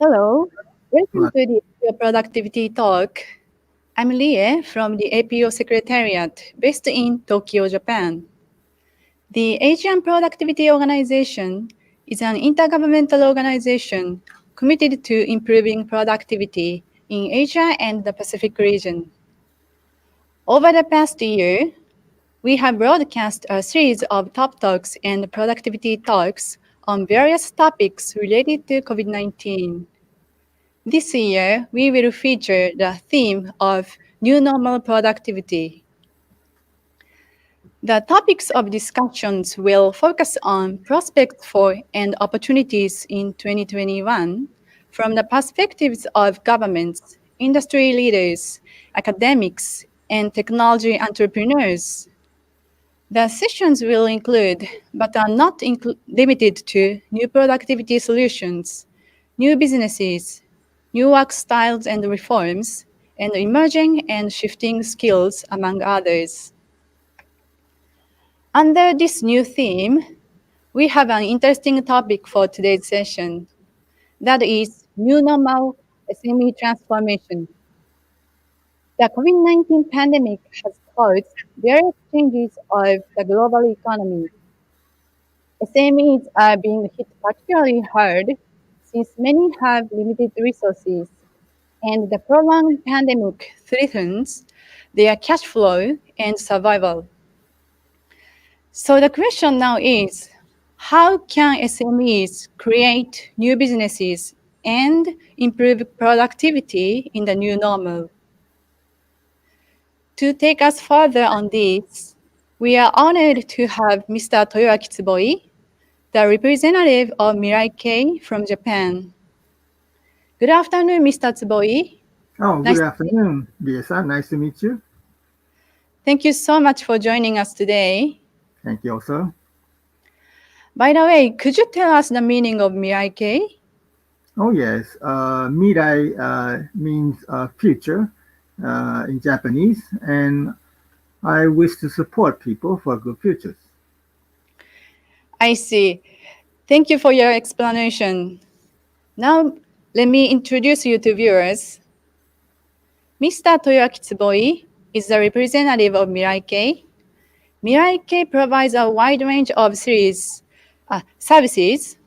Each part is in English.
Hello, welcome Right. to the APO Productivity Talk. I'm Lie from the APO Secretariat based in Tokyo, Japan. The Asian Productivity Organization is an intergovernmental organization committed to improving productivity in Asia and the Pacific region. Over the past year, we have broadcast a series of top talks and productivity talks on various topics related to COVID 19. This year, we will feature the theme of New Normal Productivity. The topics of discussions will focus on prospects for and opportunities in 2021 from the perspectives of governments, industry leaders, academics, and technology entrepreneurs. The sessions will include, but are not limited to, new productivity solutions, new businesses, new work styles and reforms, and emerging and shifting skills, among others. Under this new theme, we have an interesting topic for today's session. That is new normal SME transformation. The COVID-19 pandemic has caused various changes of the global economy. SMEs are being hit particularly hard since many have limited resources, and the prolonged pandemic threatens their cash flow and survival. So the question now is, how can SMEs create new businesses and improve productivity in the new normal? To take us further on this, we are honored to have Mr. Toyoaki Tsuboi, the representative of Mirakei from Japan. Good afternoon, Mr. Tsuboi. Oh, good Nice. afternoon, Lisa. Nice to meet you. Thank you so much for joining us today. Thank you also. By the way, could you tell us the meaning of Mirakei? Oh, yes. Mirai means future in Japanese, and I wish to support people for good futures. I see. Thank you for your explanation. Now, let me introduce you to viewers. Mr. Toyoaki Tsuboi is the representative of Mirakei. Mirakei provides a wide range of services,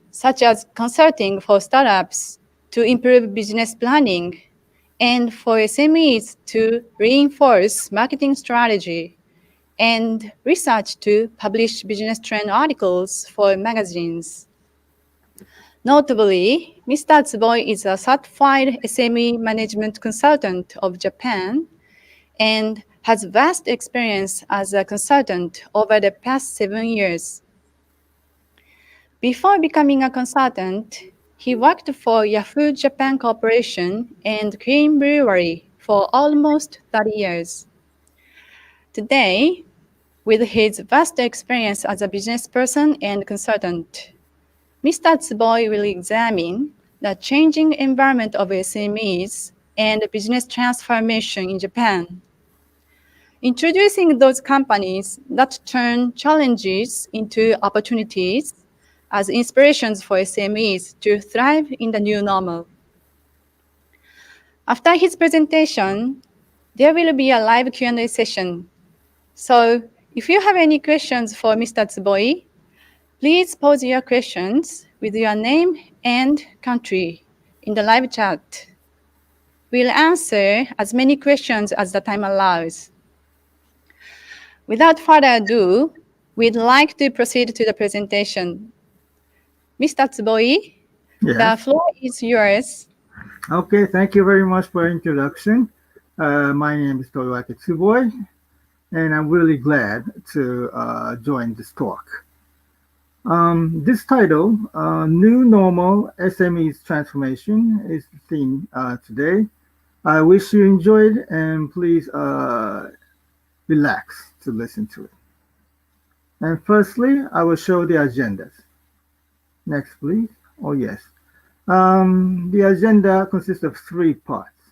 such as consulting for startups to improve business planning, and for SMEs to reinforce marketing strategy, and research to publish business trend articles for magazines. Notably, Mr. Tsuboi is a certified SME management consultant of Japan and has vast experience as a consultant over the past 7 years. Before becoming a consultant, he worked for Yahoo Japan Corporation and Queen Brewery for almost 30 years. Today, with his vast experience as a business person and consultant, Mr. Tsuboi will examine the changing environment of SMEs and business transformation in Japan, introducing those companies that turn challenges into opportunities as inspirations for SMEs to thrive in the new normal. After his presentation, there will be a live Q&A session. So if you have any questions for Mr. Tsuboi, please pose your questions with your name and country in the live chat. We'll answer as many questions as the time allows. Without further ado, we'd like to proceed to the presentation. Mr. Tsuboi, the Yes. floor is yours. Okay, thank you very much for introduction. My name is Toyoaki Tsuboi, and I'm really glad to join this talk. This title, New Normal SMEs Transformation, is the theme today. I wish you enjoyed, and please relax to listen to it. And firstly, I will show the agendas. Next, please. Oh, yes. The agenda consists of three parts.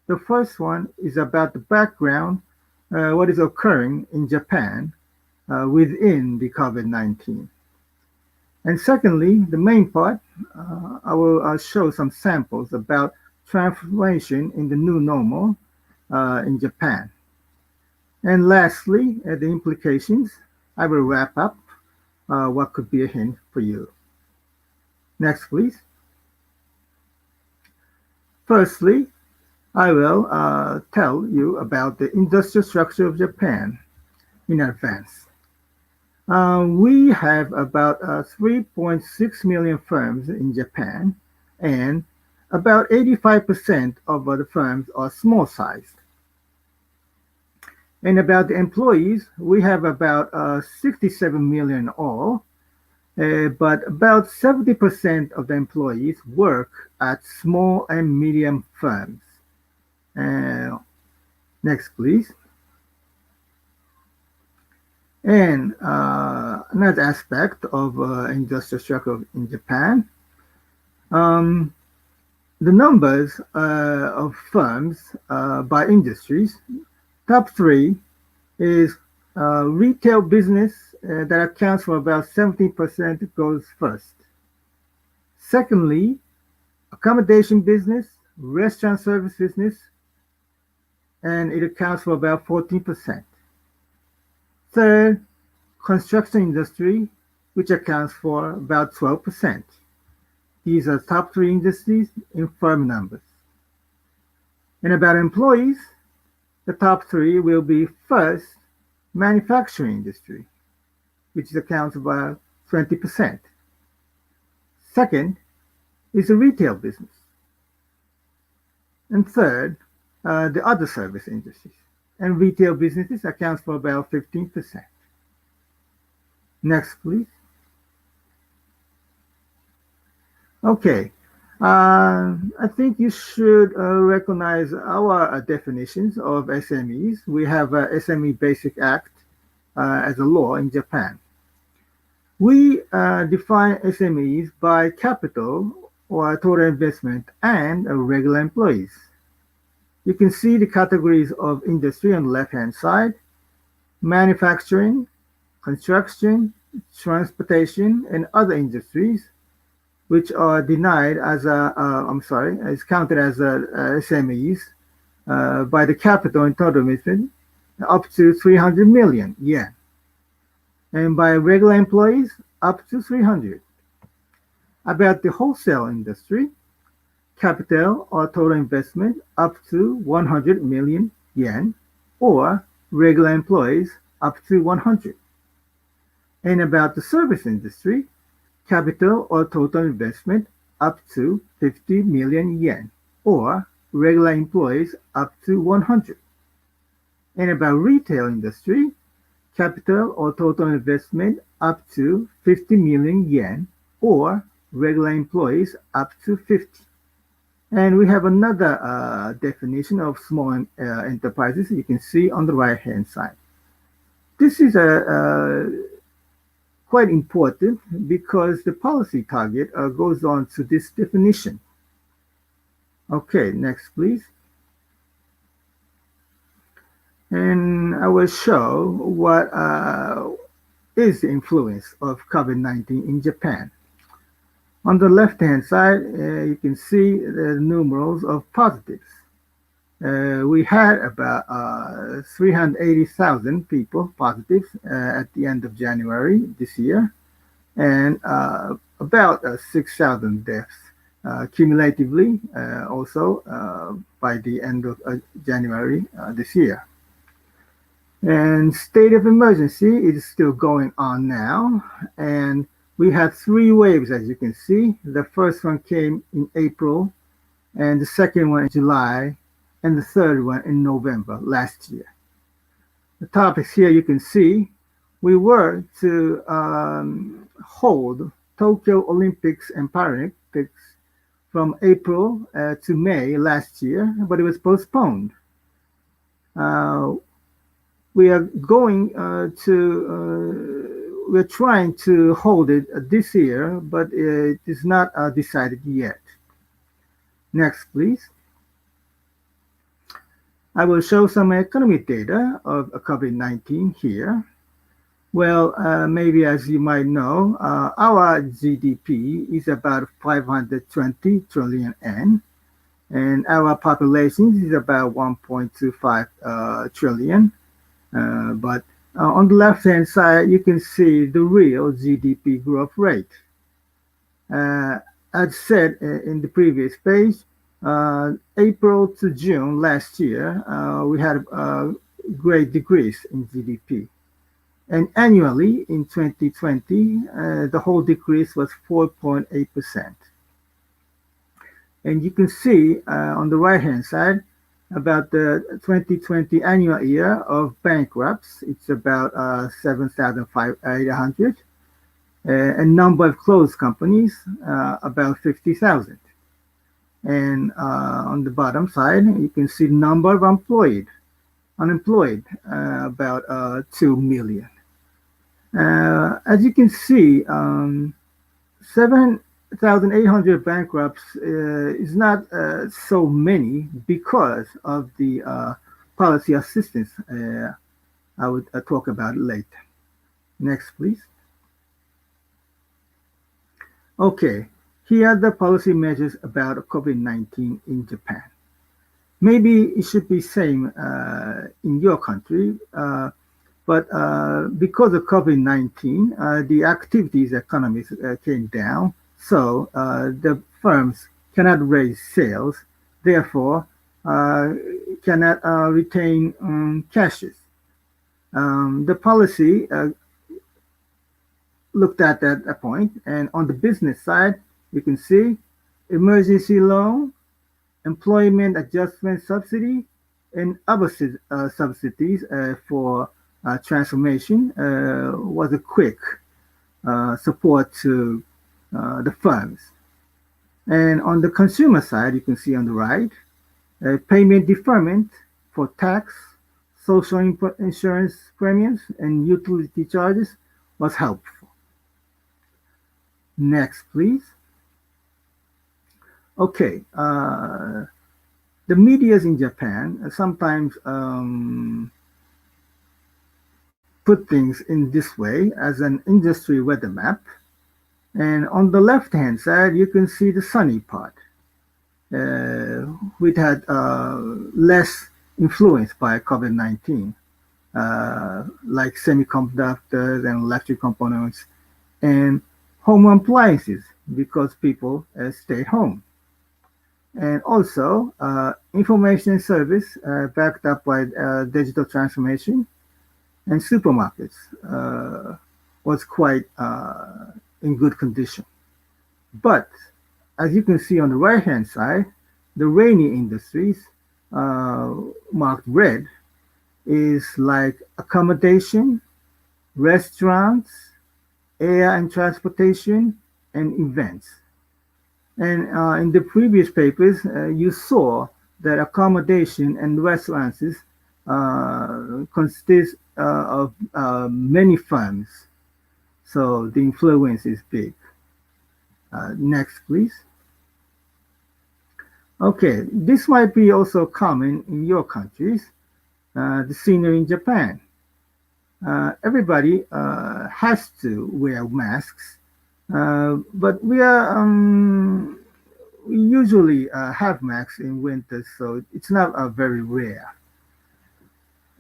The first one is about the background, what is occurring in Japan within the COVID-19. And secondly, the main part, I will show some samples about transformation in the new normal in Japan. And lastly, the implications. I will wrap up what could be a hint for you. Next, please. Firstly, I will tell you about the industrial structure of Japan in advance. We have about 3.6 million firms in Japan, and about 85% of the firms are small sized. And about the employees, we have about 67 million all, but about 70% of the employees work at small and medium firms. Uh, Next, please. And another aspect of industrial structure in Japan, um, the numbers of firms by industries. Top three is retail business that accounts for about 17% goes first. Secondly, accommodation business, restaurant service business, and it accounts for about 14%. Third, construction industry, which accounts for about 12%. These are top three industries in firm numbers. And about employees, the top three will be first, manufacturing industry, which accounts for about 20%. Second is the retail business. And third, the other service industries. And retail businesses accounts for about 15%. Next, please. Okay. I think you should recognize our definitions of SMEs. We have a SME Basic Act as a law in Japan. We define SMEs by capital or total investment and regular employees. You can see the categories of industry on the left-hand side: manufacturing, construction, transportation, and other industries, which are denied as is counted as SMEs by the capital and total investment up to 300 million yen, and by regular employees up to 300. About the wholesale industry, capital or total investment up to 100 million yen, or regular employees up to 100. And about the service industry, capital or total investment up to 50 million yen, or regular employees up to 100. And about retail industry, capital or total investment up to 50 million yen, or regular employees up to 50. And we have another definition of small enterprises you can see on the right hand side. This is quite important because the policy target goes on to this definition. Okay, next please. And I will show what is the influence of COVID-19 in Japan. On the left-hand side, you can see the numerals of positives. We had about 380,000 people positive at the end of January this year, and about 6,000 deaths cumulatively also by the end of January this year. And state of emergency is still going on now, and we had three waves, as you can see. The first one came in April, and the second one in July, and the third one in November last year. The topics here you can see, we were to hold Tokyo Olympics and Paralympics from April to May last year, but it was postponed. We are going we're trying to hold it this year, but it is not decided yet. Next, please. I will show some economic data of COVID-19 here. Well, maybe as you might know, our GDP is about 520 trillion yen, and our population is about 1.25 trillion. But on the left-hand side, you can see the real GDP growth rate. Uh, as said in the previous page, April to June last year, we had a great decrease in GDP. And annually in 2020, the whole decrease was 4.8%. And you can see on the right-hand side about the 2020 annual year of bankrupts. It's about 7,800. And number of closed companies, about 50,000. And on the bottom side, you can see number of unemployed, about 2 million. As you can see, 7,800 bankrupts is not so many because of the policy assistance. I would talk about it later. Next, please. Okay, here are the policy measures about COVID-19 in Japan. Maybe it should be same in your country, but because of COVID-19, the activities economies came down, so the firms cannot raise sales, therefore cannot retain cashes. The policy looked at that point, and on the business side, you can see emergency loan, employment adjustment subsidy, and other subsidies for transformation was a quick support to the firms. And on the consumer side, you can see on the right, payment deferment for tax, social insurance premiums, and utility charges was helpful. Next, please. Okay, the medias in Japan sometimes put things in this way as an industry weather map. And on the left-hand side, you can see the sunny part, which had less influence by COVID-19, like semiconductors and electric components, and home appliances because people stay home. And also, information service backed up by digital transformation and supermarkets was quite in good condition. But as you can see on the right-hand side, the rainy industries marked red is like accommodation, restaurants, air and transportation, and events. And in the previous papers, you saw that accommodation and restaurants consist of many firms, so the influence is big. Next, please. Okay, this might be also common in your countries, the scenery in Japan. Everybody has to wear masks, but we usually have masks in winter, so it's not very rare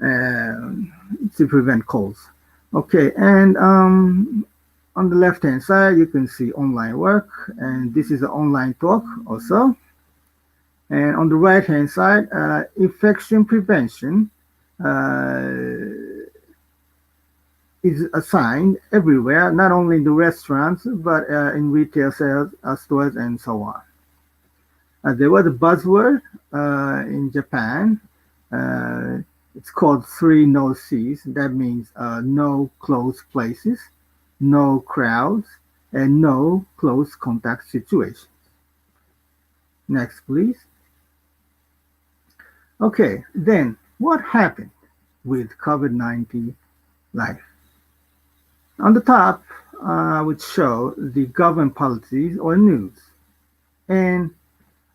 to prevent colds. Okay, and on the left-hand side, you can see online work, and this is an online talk also. And on the right-hand side, infection prevention is assigned everywhere, not only in the restaurants, but in retail sales, stores, and so on. There was a buzzword in Japan. It's called three no C's. That means no close places, no crowds, and no close contact situations. Next, please. Okay, then what happened with COVID-19 life? On the top, I would show the government policies or news. And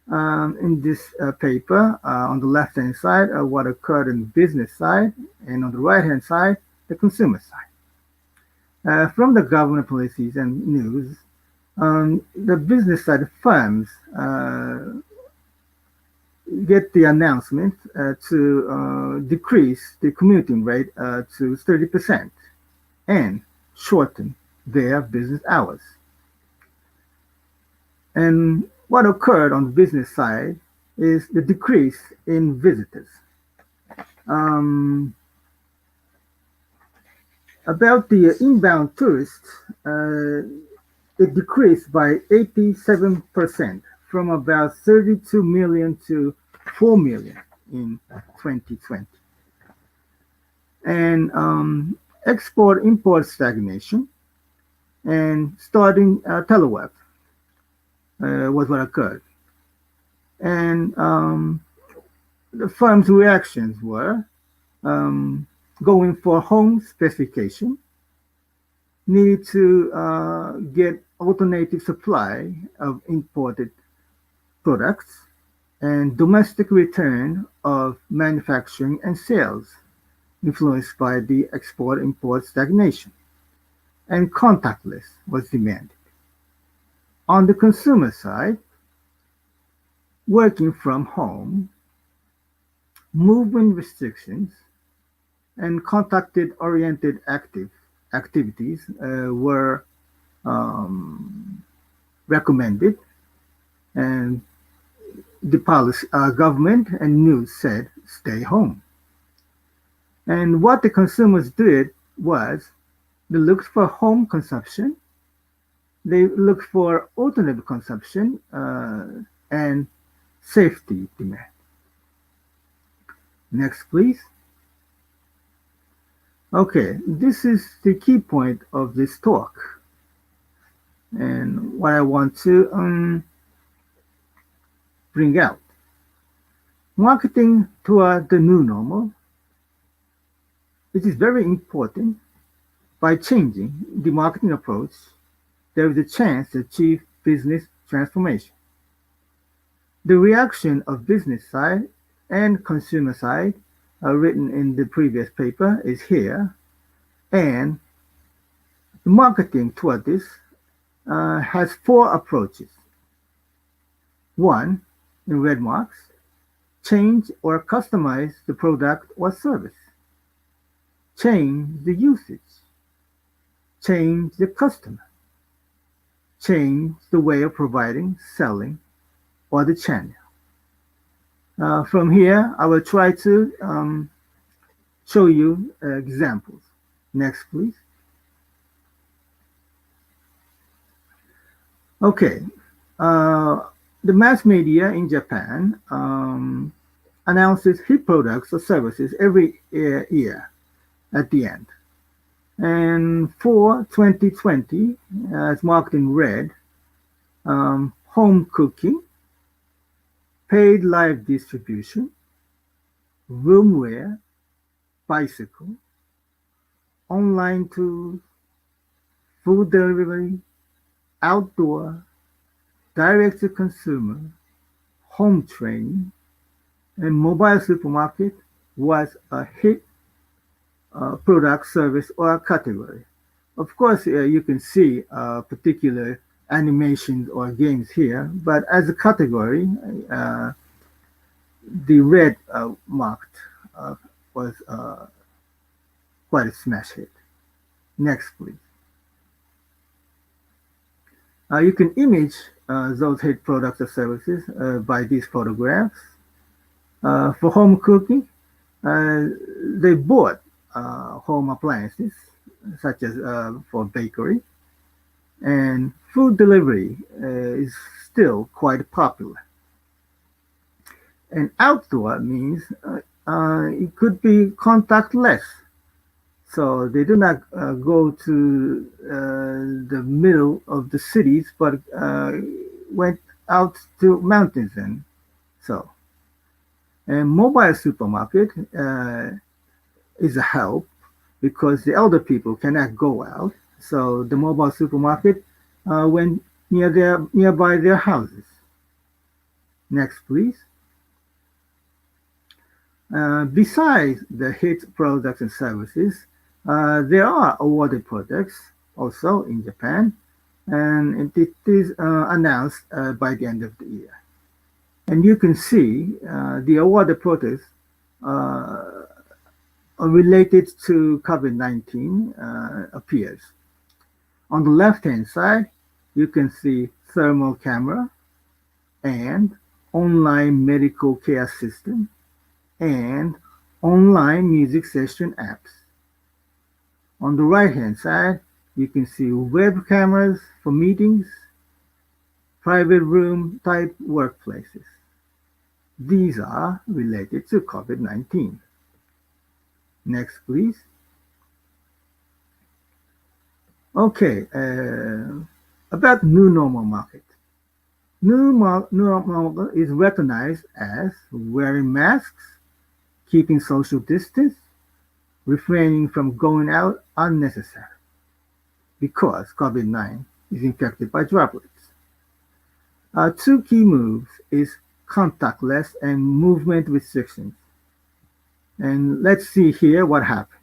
in this paper, on the left-hand side, what occurred in the business side, and on the right-hand side, the consumer side. From the government policies and news, the business side firms get the announcement to decrease the commuting rate to 30% and shorten their business hours. And what occurred on the business side is the decrease in visitors. Um, about the inbound tourists, it decreased by 87% from about 32 million to 4 million in 2020. And export import stagnation and starting telework was what occurred. And the firm's reactions were um, going for home specification, needed to get alternative supply of imported products, and domestic return of manufacturing and sales influenced by the export-import stagnation, and contactless was demanded. On the consumer side, working from home, movement restrictions, and contact-oriented activities were um, recommended, and the policy, government and news said stay home. And what the consumers did was they looked for home consumption, they looked for alternative consumption, and safety demand. Next, please. Okay, this is the key point of this talk. And what I want to bring out. Marketing toward the new normal, it is very important. By changing the marketing approach, there is a chance to achieve business transformation. The reaction of business side and consumer side written in the previous paper is here, and the marketing toward this has four approaches. One, in red marks, change or customize the product or service, change the usage, change the customer, change the way of providing, selling, or the channel. From here, I will try to show you examples. Next, please. Okay. Uh, the mass media in Japan announces hit products or services every year at the end. And for 2020, as marked in red, home cooking, paid live distribution, roomware, bicycle, online tools, food delivery, outdoor, direct to consumer, home training, and mobile supermarket was a hit product, service, or category. Of course, you can see particular animations or games here, but as a category, the red marked was quite a smash hit. Next, please. You can image those hit products or services by these photographs. For home cooking, they bought home appliances such as for bakery, and food delivery is still quite popular. And outdoor means it could be contactless. So they do not go to the middle of the cities, but went out to mountains and so. And mobile supermarket is a help because the elder people cannot go out. So the mobile supermarket went nearby their houses. Next, please. Besides the hit products and services, there are awarded products also in Japan, and it is announced by the end of the year. And you can see the awarded protests uh, related to COVID-19 appears. On the left-hand side, you can see thermal camera and online medical care system and online music session apps. On the right-hand side, you can see web cameras for meetings, private room type workplaces. These are related to COVID-19. Next, please. Okay, about new normal market. New normal is recognized as wearing masks, keeping social distance, refraining from going out unnecessary because COVID-19 is infected by droplets. Two key moves is contactless and movement restrictions. And let's see here what happened.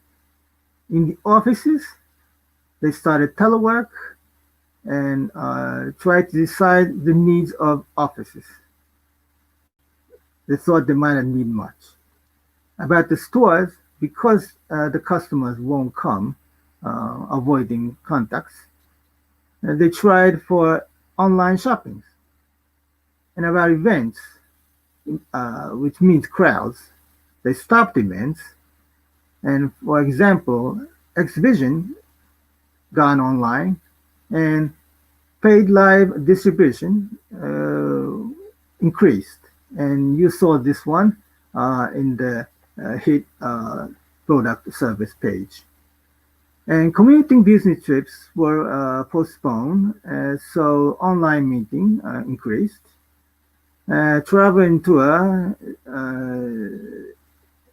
In the offices, they started telework and tried to decide the needs of offices. They thought they might not need much. About the stores, because the customers won't come, avoiding contacts, they tried for online shopping. And about events, which means crowds, they stopped events. And for example, exhibition gone online and paid live distribution increased. And you saw this one in the hit product service page. And commuting business trips were postponed, so online meeting increased. Travel and tour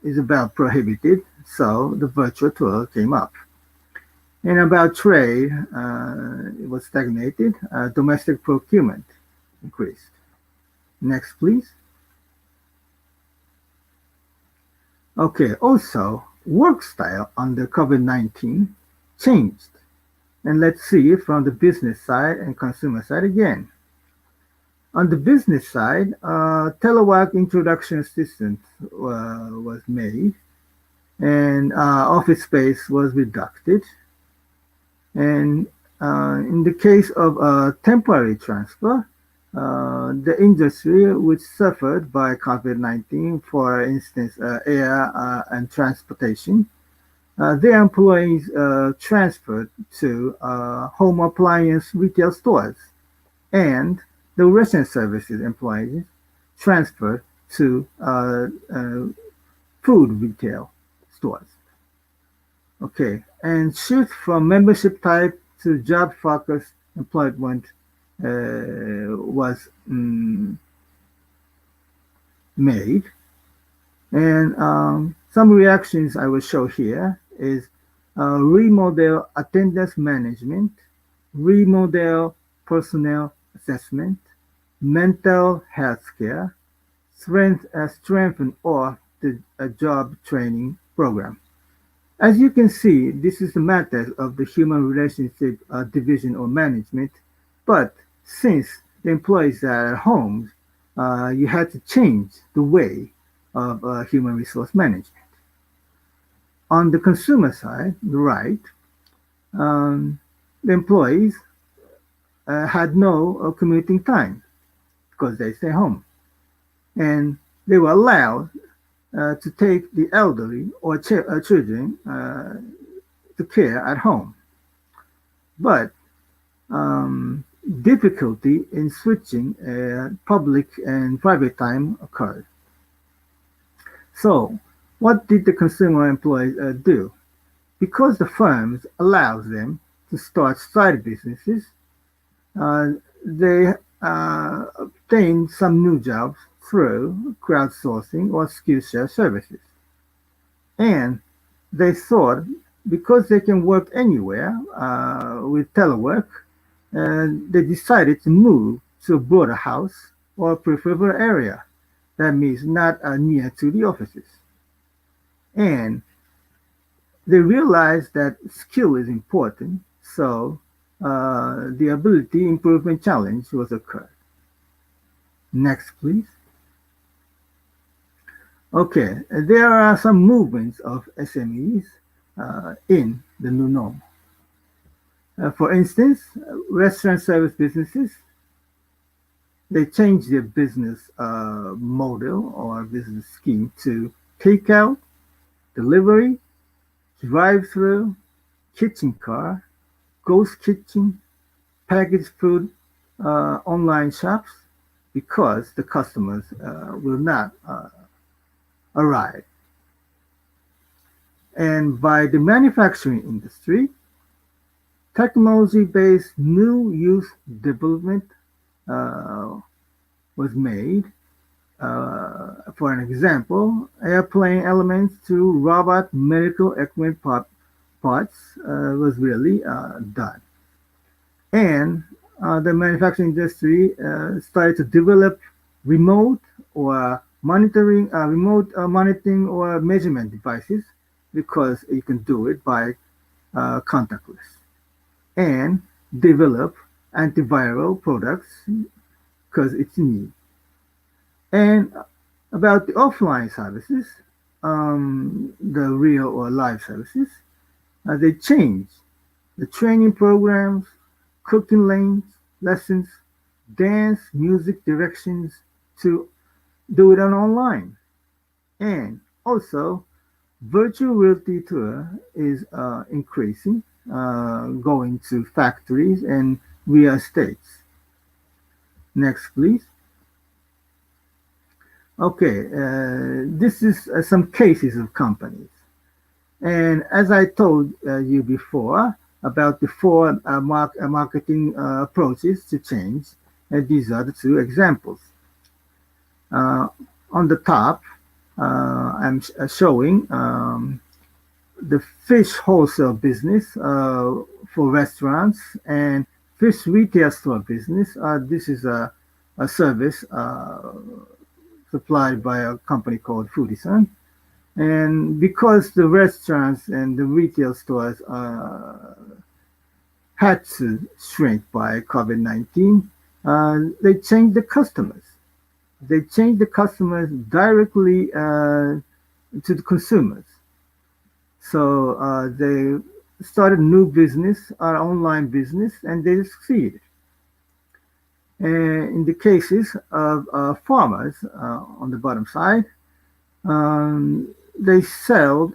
is about prohibited, so the virtual tour came up. And about trade, it was stagnated. Domestic procurement increased. Next, please. Okay, also, work style under COVID-19 changed. And let's see it from the business side and consumer side again. On the business side, telework introduction assistance was made, and office space was reduced. And in the case of temporary transfer, the industry which suffered by COVID-19, for instance, air and transportation, their employees transferred to home appliance retail stores, and the restaurant services employees transferred to food retail stores. Okay, and shift from membership type to job focused employment was made. And some reactions I will show here is remodel attendance management, remodel personnel assessment, mental health care, strengthen or the job training program. As you can see, this is the matter of the human relationship division or management, but since the employees are at home, you had to change the way of human resource management. On the consumer side, the right, the employees had no commuting time because they stay home. And they were allowed to take the elderly or children to care at home. But difficulty in switching public and private time occurred. So, what did the consumer employees do? Because the firms allows them to start side businesses, uh, they obtained some new jobs through crowdsourcing or Skillshare services. And they thought because they can work anywhere with telework, they decided to move to a broader house or preferable area. That means not near to the offices. And they realized that skill is important, So the ability improvement challenge was occurred. Next, please. Okay, there are some movements of SMEs in the new norm. For instance, restaurant service businesses, they changed their business model or business scheme to takeout, delivery, drive-through, kitchen car, ghost kitchen, packaged food, online shops, because the customers will not arrive. And by the manufacturing industry, technology-based new use development uh, was made. For an example, airplane elements to robot medical equipment parts was really done. And the manufacturing industry started to develop remote or remote monitoring or measurement devices because you can do it by contactless, and develop antiviral products because it's needed. And about the offline services, the real or live services, they change the training programs, cooking lanes, lessons, dance, music directions to do it on online. And also, virtual reality tour is increasing, going to factories and real estates. Next, please. Okay, this is some cases of companies. And as I told you before about the four marketing approaches to change, these are the two examples. Uh, on the top, I'm showing the fish wholesale business for restaurants and fish retail store business. This is a service supplied by a company called Foodisan. And because the restaurants and the retail stores had to shrink by COVID-19, they changed the customers. They changed the customers directly to the consumers. So they started new business, online business, and they succeeded. And in the cases of farmers on the bottom side, they sell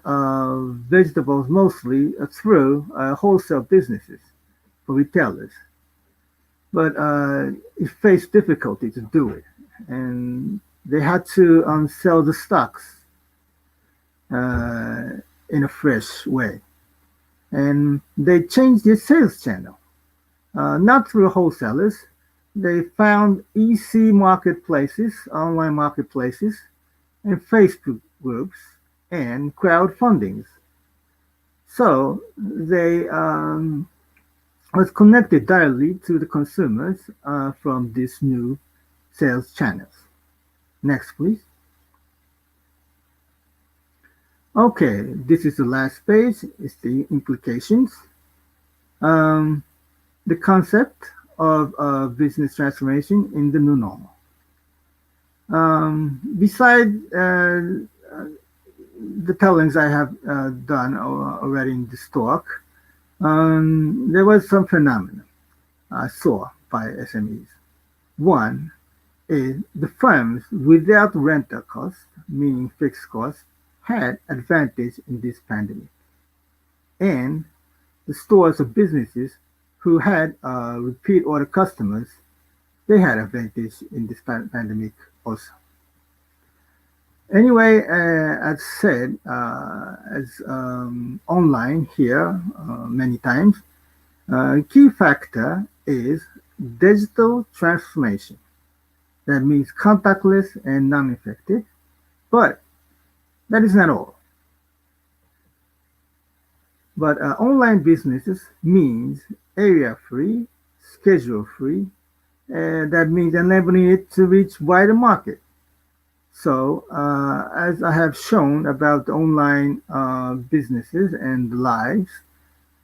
vegetables mostly through wholesale businesses for retailers, but it faced difficulty to do it, and they had to sell the stocks uh, in a fresh way, and they changed their sales channel, not through wholesalers. They found EC marketplaces, online marketplaces, and Facebook groups and crowdfundings. So they was connected directly to the consumers from these new sales channels. Next, please. Okay, this is the last page. It's the implications. Um, the concept of business transformation in the new normal. Beside the tellings I have done already in this talk, there was some phenomena I saw by SMEs. One is the firms without rental costs, meaning fixed costs, had advantage in this pandemic. And the stores or businesses who had repeat order customers, they had advantage in this pandemic also. Anyway, as said, as online here many times, key factor is digital transformation. That means contactless and non-infected, but that is not all. But online businesses means area free, schedule free, and that means enabling it to reach wider market. So, as I have shown about online businesses and lives,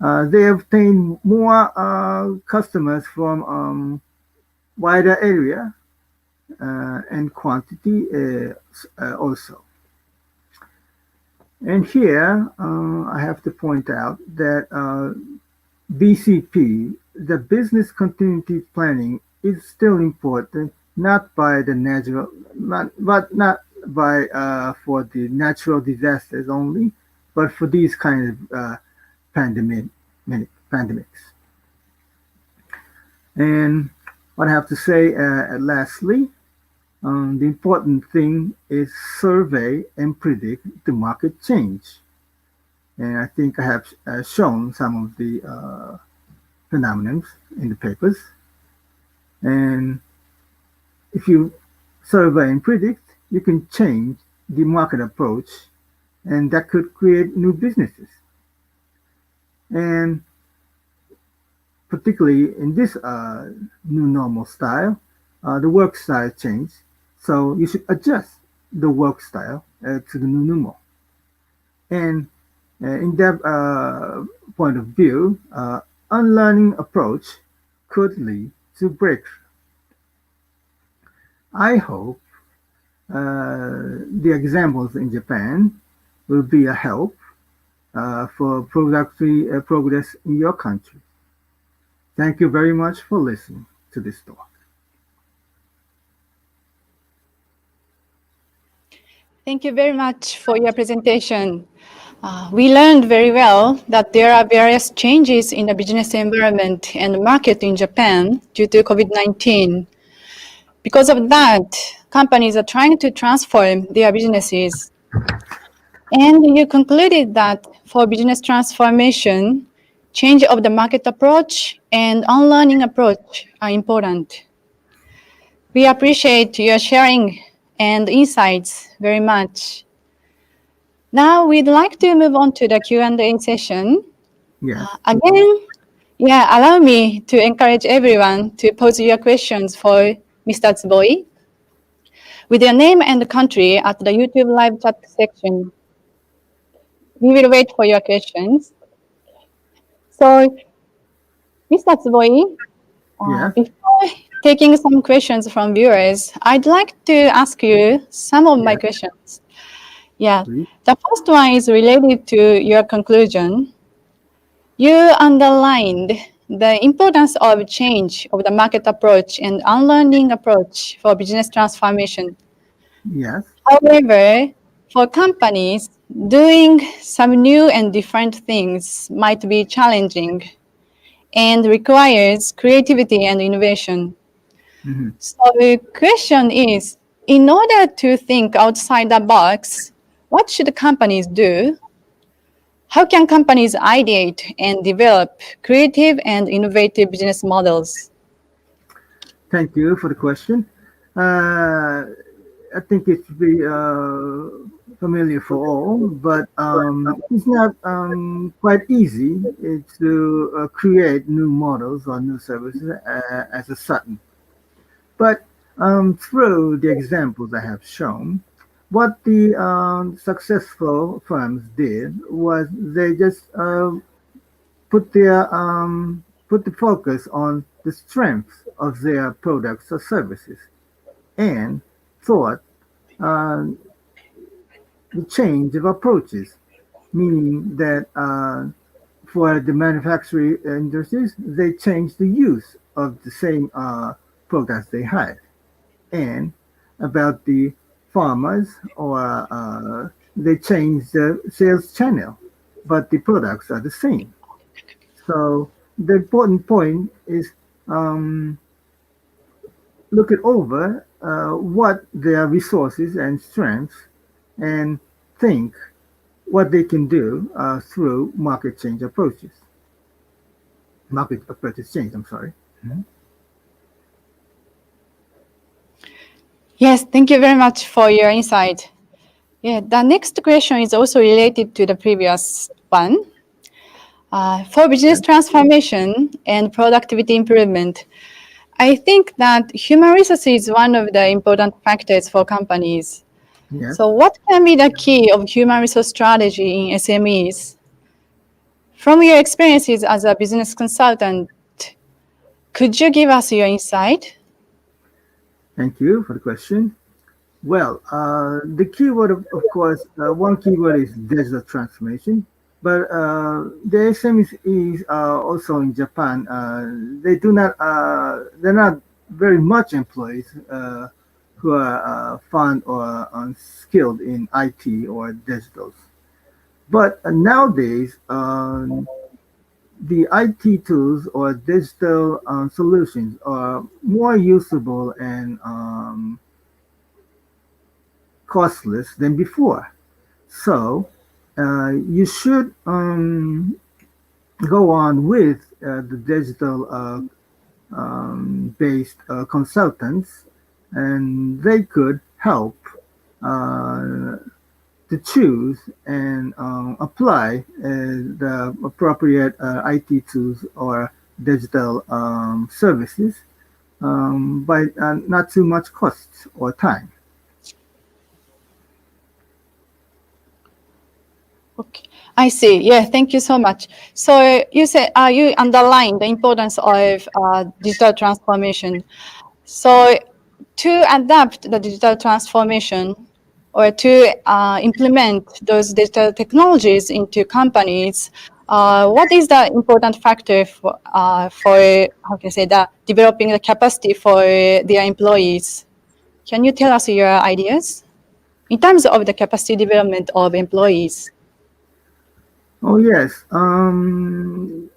They obtain more customers from wider area and quantity also. And here I have to point out that BCP, the business continuity planning, is still important, not by the natural, but not by for the natural disasters only, but for these kind of pandemic, pandemics. And what I have to say, lastly, the important thing is survey and predict the market change. And I think I have shown some of the phenomenons in the papers. And if you survey and predict, you can change the market approach, and that could create new businesses. And particularly in this new normal style, the work style changed. So you should adjust the work style to the new normal. And in that point of view, unlearning approach could lead to breakthrough. I hope the examples in Japan will be a help for productive progress in your country. Thank you very much for listening to this talk. Thank you very much for your presentation. We learned very well that there are various changes in the business environment and market in Japan due to COVID-19. Because of that, companies are trying to transform their businesses. And you concluded that for business transformation, change of the market approach and unlearning approach are important. We appreciate your sharing and insights very much. Now we'd like to move on to the Q&A session. Yes, Again, allow me to encourage everyone to pose your questions for Mr. Tsuboi with your name and country at the YouTube live chat section. We will wait for your questions. So, Mr. Tsuboi, yes, before taking some questions from viewers, I'd like to ask you some of my yes, questions. Yeah, please. the first one is related to your conclusion. You underlined the importance of change of the market approach and unlearning approach for business transformation. Yes, However, for companies, doing some new and different things might be challenging and requires creativity and innovation. mhm. So the question is, in order to think outside the box, what should companies do? How can companies ideate and develop creative and innovative business models? Thank you for the question. I think it should be familiar for all, but it's not quite easy to create new models or new services as a sudden. But through the examples I have shown, what the successful firms did was they just put the focus on the strengths of their products or services and thought uh, the change of approaches, meaning that for the manufacturing industries, they changed the use of the same products they had. And about the farmers, or they changed the sales channel, but the products are the same. So the important point is um, look it over what their resources and strengths, and think what they can do through market change approaches. Market approaches change. I'm sorry. Mhm. Yes, thank you very much for your insight. Yeah, the next question is also related to the previous one. For business Yes. transformation and productivity improvement, I think that human resources is one of the important factors for companies. Yes. So what can be the key of human resource strategy in SMEs? From your experiences as a business consultant, could you give us your insight? Thank you for the question. Well, the keyword, of course, one keyword is digital transformation. But the SMEs also in Japan, they're not very much employees who are fond or unskilled in IT or digitals. But nowadays, the IT tools or digital solutions are more usable and costless than before. So you should go on with the digital based consultants, and they could help uh, to choose and apply the appropriate IT tools or digital services by not too much cost or time. Okay, I see. Yeah, thank you so much. So you said you underlined the importance of digital transformation. So to adapt the digital transformation or to implement those digital technologies into companies, what is the important factor for how can I say that developing the capacity for their employees? Can you tell us your ideas in terms of the capacity development of employees? Oh yes, the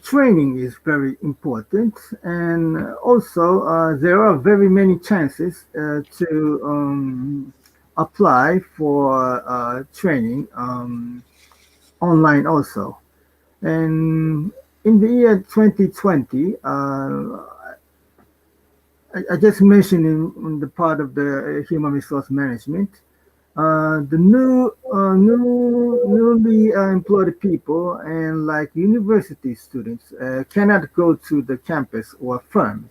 training is very important, and also there are very many chances to apply for training online also. And in the year 2020, I just mentioned in the part of the human resource management, the newly employed people and like university students cannot go to the campus or firms.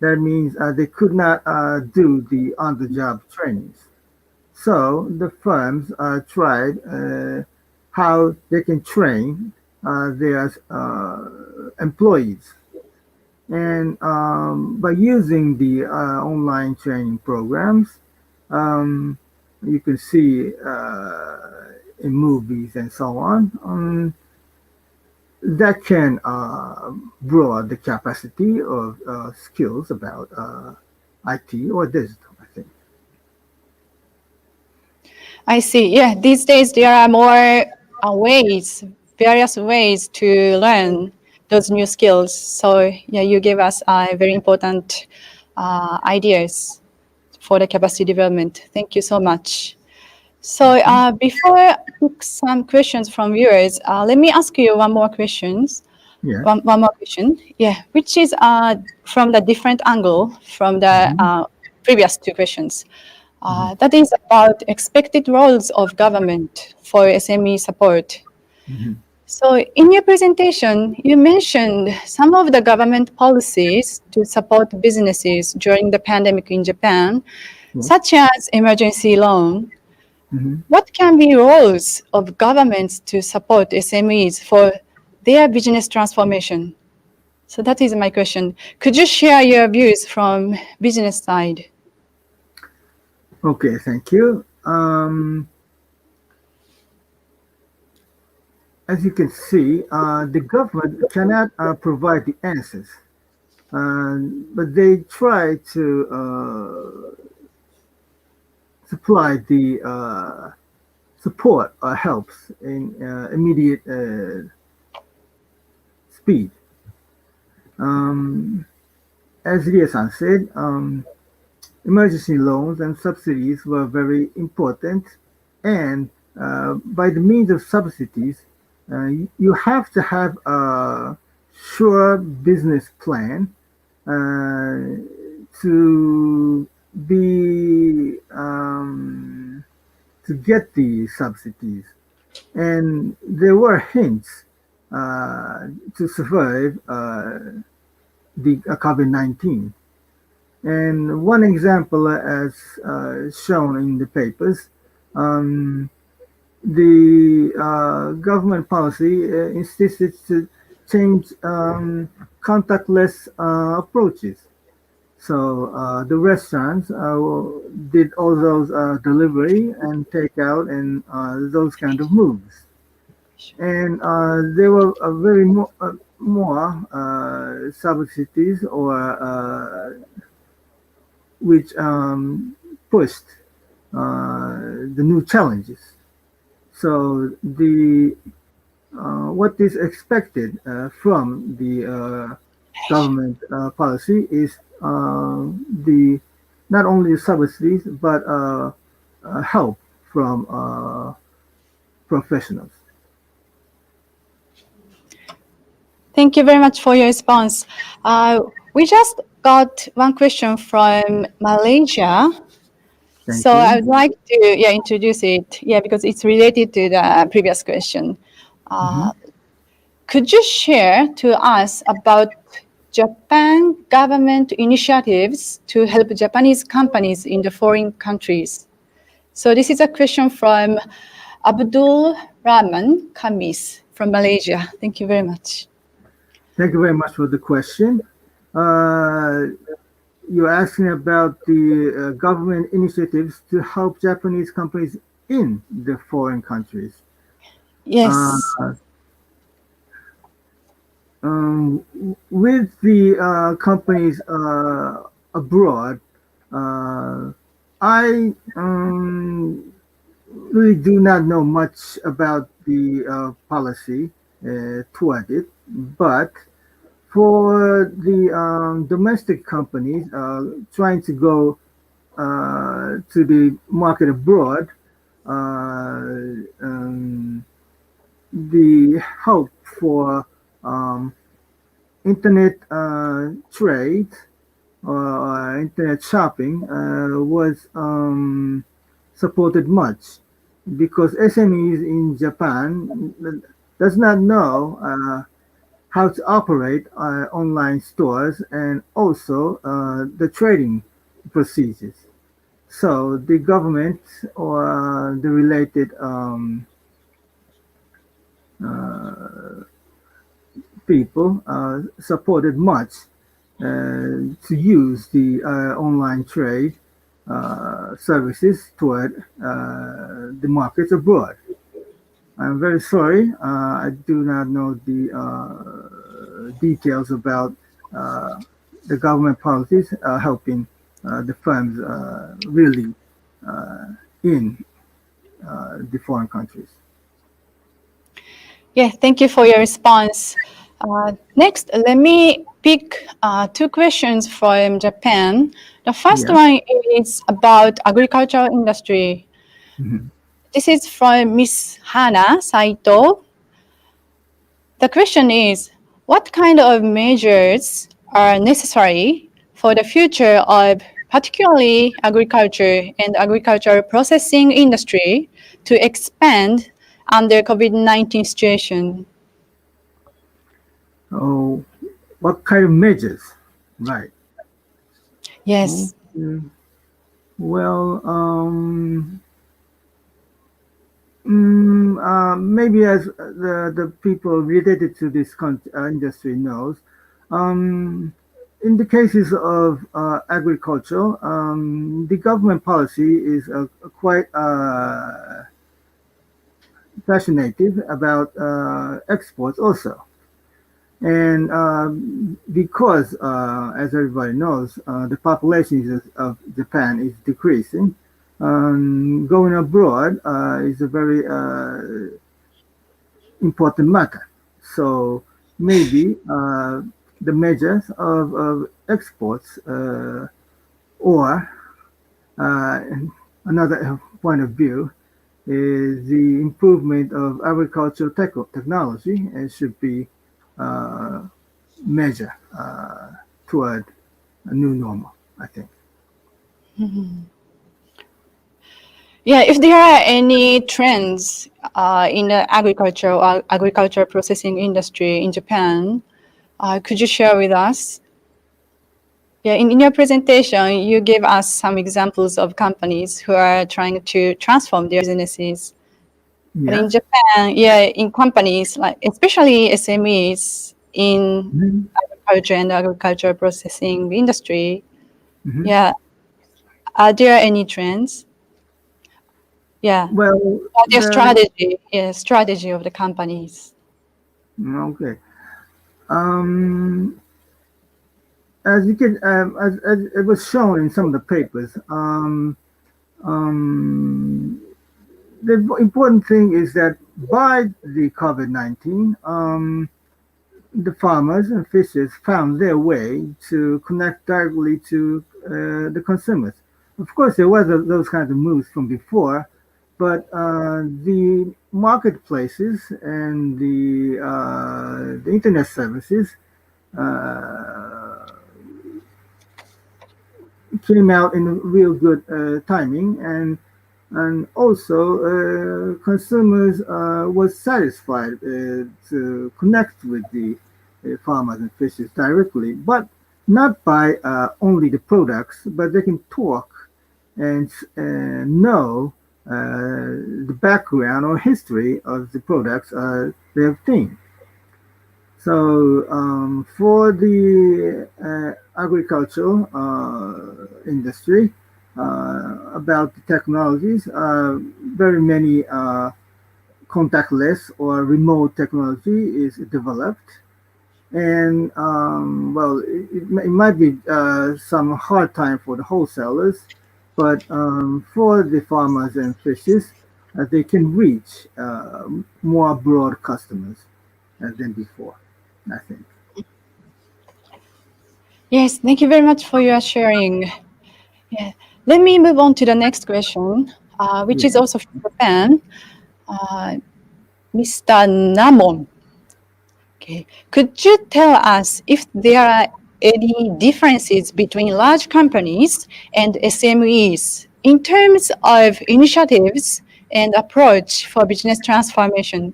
That means they could not do the on-the-job trainings. So the firms tried how they can train their employees. And by using the online training programs, um, you can see in movies and so on, that can broaden the capacity of skills about IT or digital, I think. I see. Yeah, these days there are more ways, various ways to learn those new skills. So yeah, you gave us very important ideas for the capacity development. Thank you so much. So Okay. before I pick some questions from viewers, let me ask you one more questions. Yes. One more question. Yeah, which is from the different angle from the Hmm. previous two questions. Hmm. That is about expected roles of government for SME support. Hmm. So, in your presentation, you mentioned some of the government policies to support businesses during the pandemic in Japan, Yes. such as emergency loan. Hmm. What can be roles of governments to support SMEs for their business transformation? So that is my question. Could you share your views from business side? Okay, thank you. As you can see, the government cannot provide the answers, but they try to supply the support or helps in immediate speed. Um, as Rie-san said, emergency loans and subsidies were very important, and by the means of subsidies, you have to have a sure business plan uh, to be to get the subsidies. And there were hints to survive the COVID-19. And one example, as shown in the papers, um, the government policy insisted to change contactless approaches. So the restaurants did all those delivery and takeout and those kind of moves. And there were very more subsidies or which pushed the new challenges. So the what is expected from the government policy is the not only subsidies but help from professionals. Thank you very much for your response. We just got one question from Malaysia. Thank So I you. would like to introduce it, because it's related to the previous question. Mhm. Could you share to us about Japan government initiatives to help Japanese companies in the foreign countries? So this is a question from Abdul Rahman Kamis from Malaysia. Thank you very much. Thank you very much for the question. Uh, you're asking about the government initiatives to help Japanese companies in the foreign countries. Uh, Yes. with the companies abroad, uh, I really do not know much about the policy toward it, but for the domestic companies trying to go to the market abroad, the hope for um, internet trade or internet shopping was supported much because SMEs in Japan does not know how to operate online stores and also the trading procedures. So the government or the related uh, people supported much to use the online trade services toward the markets abroad. I'm very sorry. I do not know the details about uh, the government policies helping the firms really in the foreign countries. Yeah, thank you for your response. Next, let me pick two questions from Japan. The first Yeah. one is about agricultural industry. Mhm. This is from Miss Hana Saito. The question is, what kind of measures are necessary for the future of particularly agriculture and agricultural processing industry to expand under COVID-19 situation? Oh, what kind of measures? Right. Yes. Okay. Well, maybe as the people related to this industry knows, um, in the cases of agriculture, the government policy is quite passionate about exports also. And because, as everybody knows, the population of Japan is decreasing, going abroad is a very important matter. So maybe the measures of exports or uh, another point of view is the improvement of agricultural technology and should be uh, measure toward a new normal, I think. Yeah, if there are any trends in the agriculture or agriculture processing industry in Japan, could you share with us? Yeah, in your presentation, you gave us some examples of companies who are trying to transform their businesses. But in Yes. Japan, yeah, in companies like especially SMEs in Hmm. agriculture and agricultural processing industry, Hmm. yeah, are there any trends? Yeah, Well, or their the strategy, yeah, strategy of the companies. okay. Um, as you can, as it was shown in some of the papers, um, the important thing is that by the COVID-19, the farmers and fishers found their way to connect directly to the consumers. Of course, there was those kinds of moves from before, but the marketplaces and the internet services uh, came out in real good timing, and also consumers was satisfied to connect with the farmers and fishers directly, but not by only the products, but they can talk and know the background or history of the products they obtain. So for the agricultural industry, about the technologies, very many contactless or remote technology is developed. And well, it might be some hard time for the wholesalers, but for the farmers and fishers, they can reach more broad customers than before, I think. Yes, thank you very much for your sharing. Yeah. Let me move on to the next question, which is Yeah. also from Japan. Uh, Mr. Namon. Okay. Could you tell us if there are any differences between large companies and SMEs in terms of initiatives and approach for business transformation?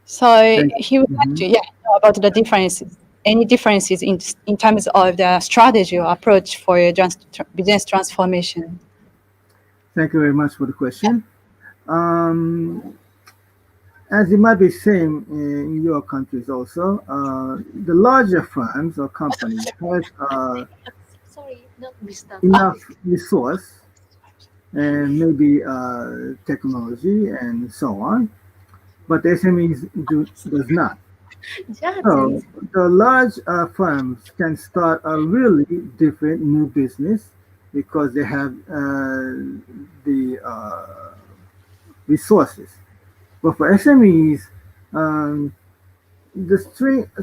So Thank he would like mhm. to, yeah, know about the differences, any differences in terms of the strategy or approach for your business transformation. Thank you very much for the question. Um, as it might be same in your countries also, the larger firms or companies has enough resource and maybe technology and so on, but the SMEs does not. So the large firms can start a really different new business because they have the resources. But for SMEs, um, the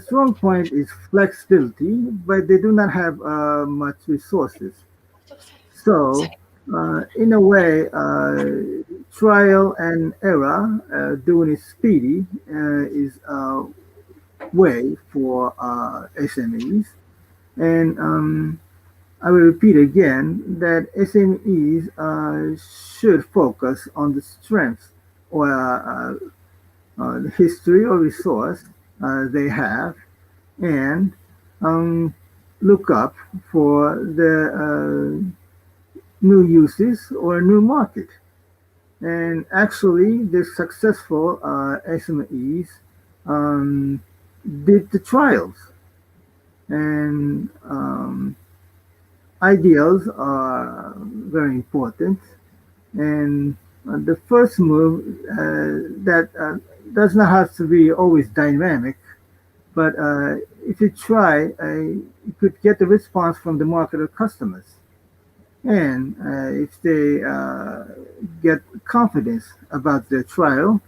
strong point is flexibility, but they do not have much resources. So, in a way, trial and error, doing it speedy, is a way for SMEs. And I will repeat again that SMEs should focus on the strengths or the history or resource they have, and um, look up for the new uses or new market. And actually, the successful SMEs um, did the trials, and ideals are very important. And the first move that does not have to be always dynamic, but if you try, you could get the response from the market or customers. And if they get confidence about their trial,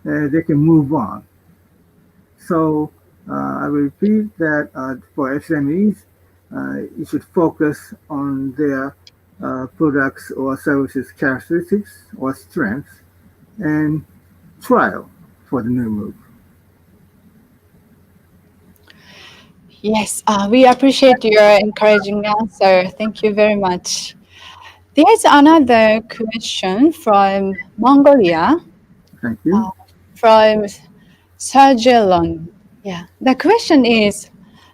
they can move on. So I will repeat that for SMEs, you should focus on their products or services characteristics or strengths and trial for the new move. Yes, we appreciate your encouraging answer. Thank you very much. There's another question from Mongolia, Thank uh, you. from Sergelon. Yeah, the question is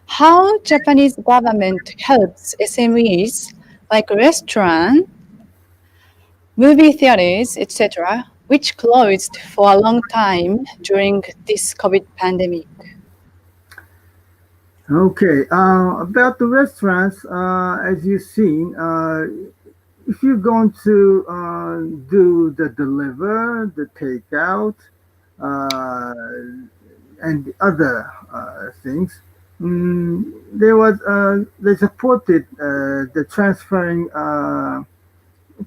how Japanese government helps SMEs like restaurant, movie theaters, etc., which closed for a long time during this COVID pandemic. Okay, about the restaurants, as you've seen, if you're going to do the deliver, the takeout, uh, and the other things, they supported the transferring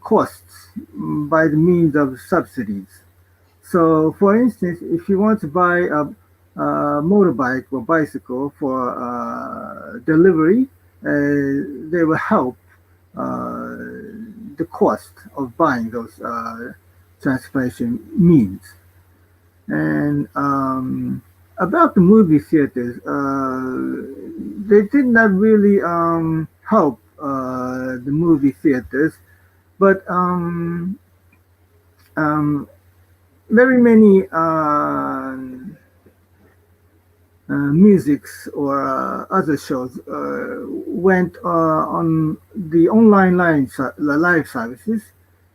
costs by the means of subsidies. So, for instance, if you want to buy a motorbike or bicycle for delivery, they will help uh, the cost of buying those transportation means. And about the movie theaters, they did not really help the movie theaters, but um, very many musics or other shows went on the online live services.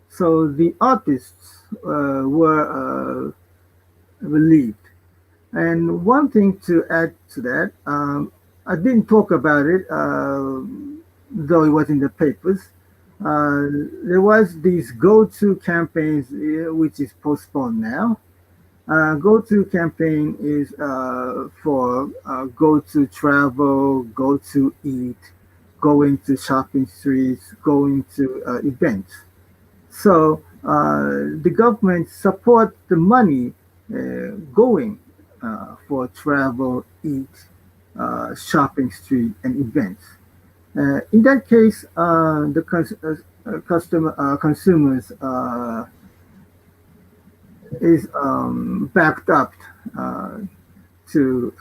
So the artists were relieved. And one thing to add to that, I didn't talk about it, though it was in the papers. Uh, there was these go-to campaigns, which is postponed now. Go-to campaign is for go to travel, go to eat, going to shopping streets, going to events. So the government support the money going for travel, eat, shopping street, and events. In that case, the consumers is backed up uh, to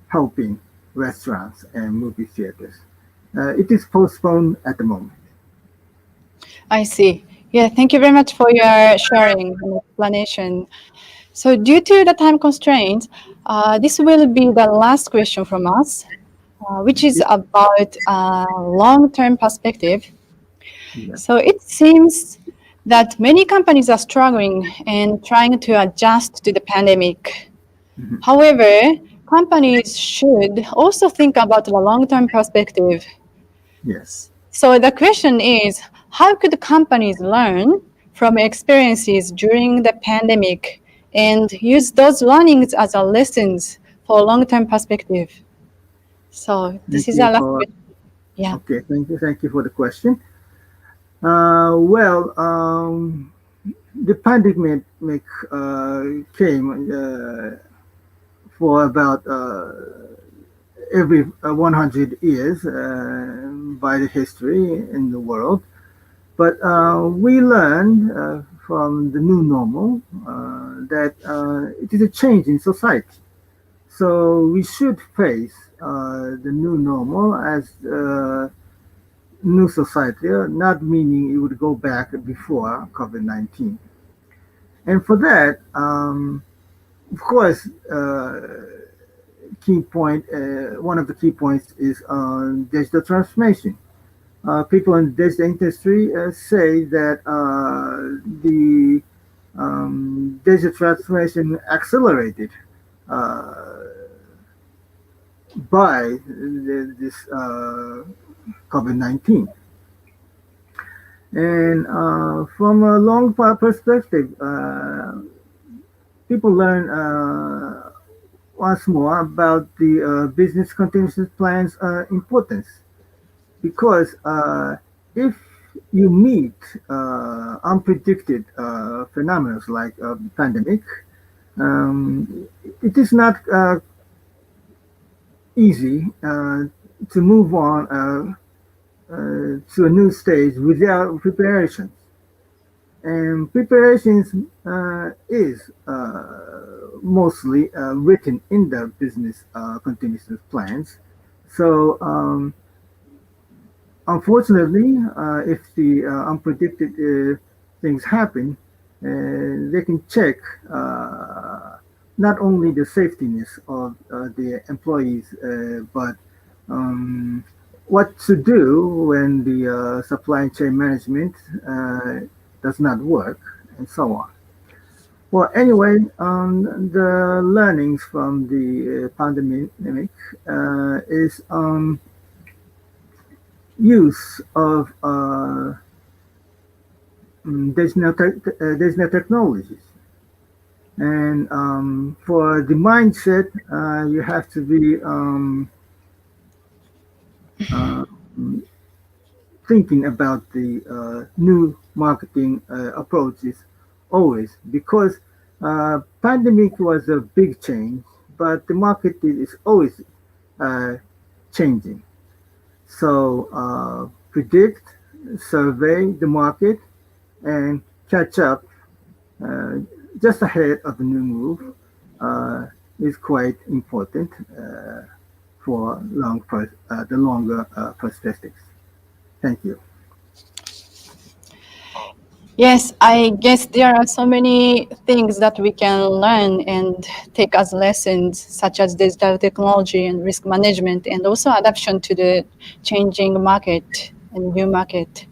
helping restaurants and movie theaters. It is postponed at the moment. I see. Yeah, thank you very much for your sharing and explanation. So, due to the time constraints, this will be the last question from us, which is Yeah, about long-term perspective. yeah. So, it seems that many companies are struggling and trying to adjust to the pandemic. Mhm. However, companies should also think about the long-term perspective. Yes. So the question is, how could companies learn from experiences during the pandemic and use those learnings as a lessons for long-term perspective? So this Thank is you our last for question. Yeah. okay. Thank you for the question. Well, the pandemic came for about every 100 years by the history in the world. But we learned from the new normal that it is a change in society. So we should face the new normal as new society, not meaning it would go back before COVID-19. And for that, of course, one of the key points is digital transformation. People in the digital industry say that the digital transformation accelerated uh, by this COVID-19. And from a long perspective, people learn once more about the business continuity plan's importance because if you meet unpredicted phenomena like a pandemic, it is not easy to move on to a new stage without preparations. And preparations is mostly written in the business continuity plans. So unfortunately, if the unpredicted things happen, they can check not only the safetyness of the employees, but um, what to do when the supply chain management does not work, and so on. Well, anyway, the learnings from the pandemic is use of digital technologies. And for the mindset, you have to be uh, thinking about the new marketing approaches always, because pandemic was a big change, but the market is always uh, changing. So predict, survey the market, and catch up uh, just ahead of the new move uh, is quite important for the longer perspectives. Thank you. Yes, I guess there are so many things that we can learn and take as lessons, such as digital technology and risk management, and also adaptation to the changing market and new market.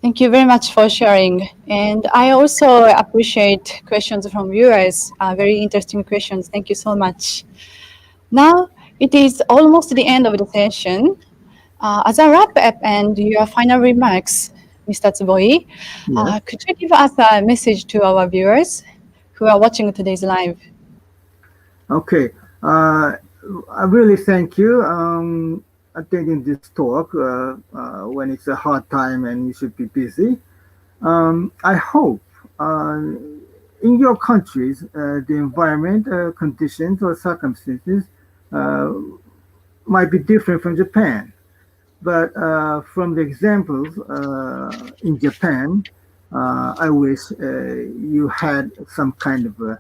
Thank you very much for sharing. And I also appreciate questions from viewers, very interesting questions. Thank you so much. Now, it is almost the end of the session. As a wrap up and your final remarks, Mr. Tsuboi, Yes. could you give us a message to our viewers who are watching today's live? Okay. Uh, I really thank you attending this talk when it's a hard time and you should be busy. I hope uh, in your countries the environment, conditions, or circumstances uh, might be different from Japan. But from the examples in Japan, I wish you had some kind of a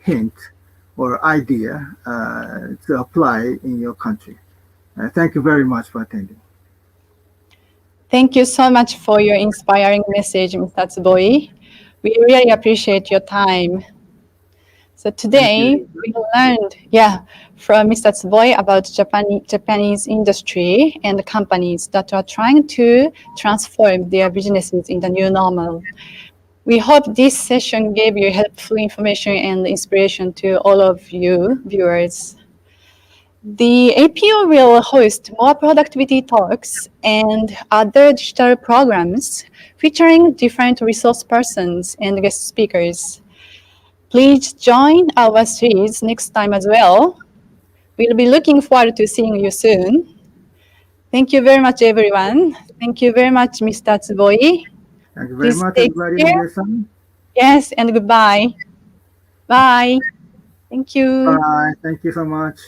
hint or idea to apply in your country. Thank you very much for attending. Thank you so much for your inspiring message, Mr. Tsuboi. We really appreciate your time. So Thank you. today we learned, from Mr. Tsuboi about Japanese industry and companies that are trying to transform their businesses in the new normal. We hope this session gave you helpful information and inspiration to all of you viewers. The APO will host more productivity talks and other digital programs featuring different resource persons and guest speakers. Please join our series next time as well. We'll be looking forward to seeing you soon. Thank you very much, everyone. Thank you very much, Mr. Tsuboi. Thank you very Please much, take everybody, care. Miguel-san. Yes, and goodbye. Bye. Thank you. Bye. Thank you so much.